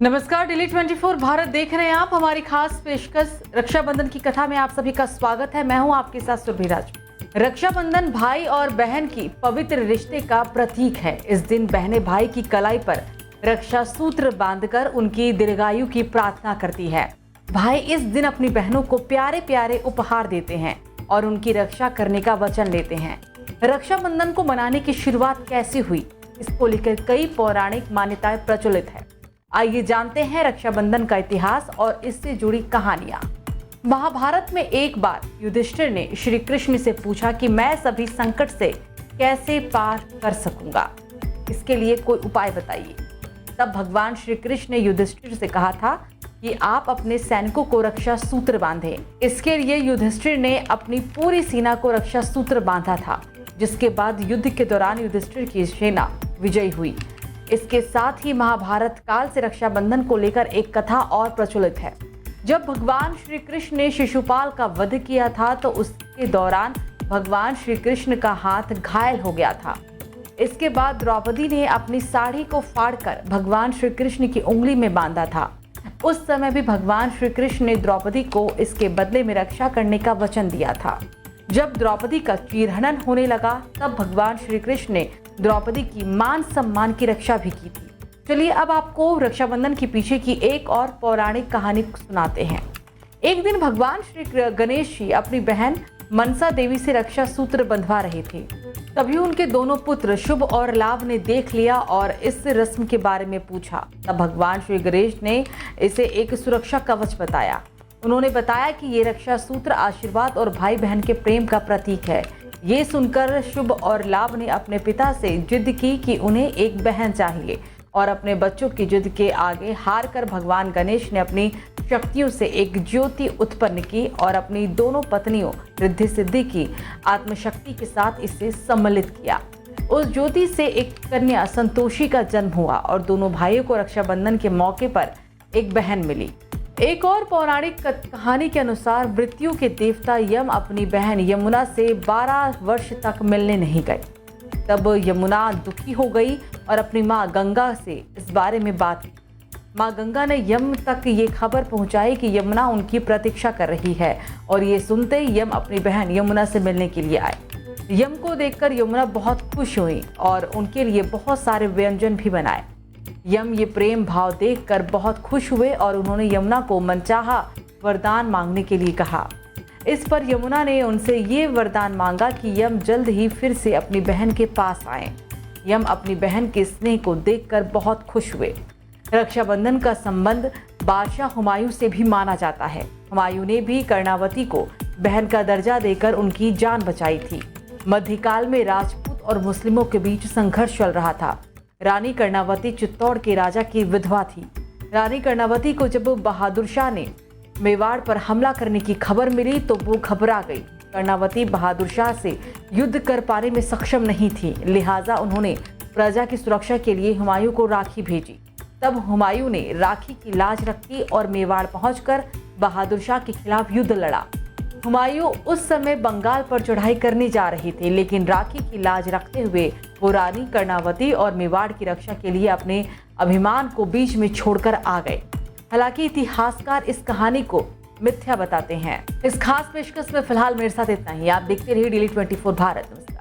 नमस्कार, डिली 24 भारत देख रहे हैं आप। हमारी खास पेशकश रक्षाबंधन की कथा में आप सभी का स्वागत है। मैं हूं आपके साथ सुरभि राज। रक्षाबंधन भाई और बहन की पवित्र रिश्ते का प्रतीक है। इस दिन बहनें भाई की कलाई पर रक्षा सूत्र बांधकर उनकी दीर्घायु की प्रार्थना करती है। भाई इस दिन अपनी बहनों को प्यारे प्यारे उपहार देते हैं और उनकी रक्षा करने का वचन लेते हैं। रक्षाबंधन को मनाने की शुरुआत कैसे हुई, इसको लेकर कई पौराणिक मान्यताएं प्रचलित है। आइए जानते हैं रक्षाबंधन का इतिहास और इससे जुड़ी कहानियां। महाभारत में एक बार युधिष्ठिर ने श्री कृष्ण से पूछा कि मैं सभी संकट से कैसे पार कर सकूंगा, इसके लिए कोई उपाय बताइए। तब भगवान श्री कृष्ण ने युधिष्ठिर से कहा था कि आप अपने सैनिकों को रक्षा सूत्र बांधें। इसके लिए युधिष्ठिर ने अपनी पूरी सेना को रक्षा सूत्र बांधा था, जिसके बाद युद्ध के दौरान युधिष्ठिर की सेना विजयी हुई। इसके साथ ही महाभारत काल से रक्षाबंधन को लेकर एक कथा और प्रचलित है। जब भगवान श्री कृष्ण ने शिशुपाल का वध किया था तो उसके दौरान भगवान श्री कृष्ण का हाथ घायल हो गया था। इसके बाद द्रौपदी ने अपनी साड़ी को फाड़कर भगवान श्री कृष्ण की उंगली में बांधा था। उस समय भी भगवान श्री कृष्ण ने द्रौपदी को इसके बदले में रक्षा करने का वचन दिया था। जब द्रौपदी का चीरहरण होने लगा तब भगवान श्री कृष्ण ने द्रौपदी की मान सम्मान की रक्षा भी की थी। चलिए अब आपको रक्षाबंधन के पीछे की एक और पौराणिक कहानी सुनाते हैं। एक दिन भगवान श्री गणेश जी अपनी बहन मनसा देवी से रक्षा सूत्र बंधवा रहे थे। तभी उनके दोनों पुत्र शुभ और लाभ ने देख लिया और इस रस्म के बारे में पूछा। तब भगवान श्री गणेश ने इसे एक सुरक्षा कवच बताया। उन्होंने बताया कि ये रक्षा सूत्र आशीर्वाद और भाई बहन के प्रेम का प्रतीक है। ये सुनकर शुभ और लाभ ने अपने पिता से जिद की कि उन्हें एक बहन चाहिए और अपने बच्चों की जिद के आगे हार कर भगवान गणेश ने अपनी शक्तियों से एक ज्योति उत्पन्न की और अपनी दोनों पत्नियों रिद्धि सिद्धि की आत्मशक्ति के साथ इसे सम्मिलित किया। उस ज्योति से एक कन्या संतोषी का जन्म हुआ और दोनों भाइयों को रक्षाबंधन के मौके पर एक बहन मिली। एक और पौराणिक कहानी के अनुसार मृत्यु के देवता यम अपनी बहन यमुना से 12 वर्ष तक मिलने नहीं गए। तब यमुना दुखी हो गई और अपनी माँ गंगा से इस बारे में बात की। माँ गंगा ने यम तक ये खबर पहुंचाई कि यमुना उनकी प्रतीक्षा कर रही है और ये सुनते ही यम अपनी बहन यमुना से मिलने के लिए आए। यम को देखकर यमुना बहुत खुश हुई और उनके लिए बहुत सारे व्यंजन भी बनाए। यम ये प्रेम भाव देखकर बहुत खुश हुए और उन्होंने यमुना को मनचाहा वरदान मांगने के लिए कहा। इस पर यमुना ने उनसे ये वरदान मांगा कि यम जल्द ही फिर से अपनी बहन के पास आए। यम अपनी बहन के स्नेह को देखकर बहुत खुश हुए। रक्षाबंधन का संबंध बादशाह हुमायूं से भी माना जाता है। हुमायूं ने भी कर्णावती को बहन का दर्जा देकर उनकी जान बचाई थी। मध्यकाल में राजपूत और मुस्लिमों के बीच संघर्ष चल रहा था। रानी कर्णावती चित्तौड़ के राजा की विधवा थी। रानी कर्णावती को जब बहादुर शाह ने मेवाड़ पर हमला करने की खबर मिली तो वो घबरा गई। कर्णावती बहादुर शाह से युद्ध कर पाने में सक्षम नहीं थी, लिहाजा उन्होंने प्रजा की सुरक्षा के लिए हुमायूं को राखी भेजी। तब हुमायूं ने राखी की लाज रखी और मेवाड़ पहुंचकर बहादुर शाह के खिलाफ युद्ध लड़ा। हुमायूं उस समय बंगाल पर चढ़ाई करने जा रहे थे, लेकिन राखी की लाज रखते हुए वो रानी कर्णावती और मेवाड़ की रक्षा के लिए अपने अभिमान को बीच में छोड़कर आ गए। हालांकि इतिहासकार इस कहानी को मिथ्या बताते हैं। इस खास पेशकश में फिलहाल मेरे साथ इतना ही। आप देखते रहिए डिली 24 भारत।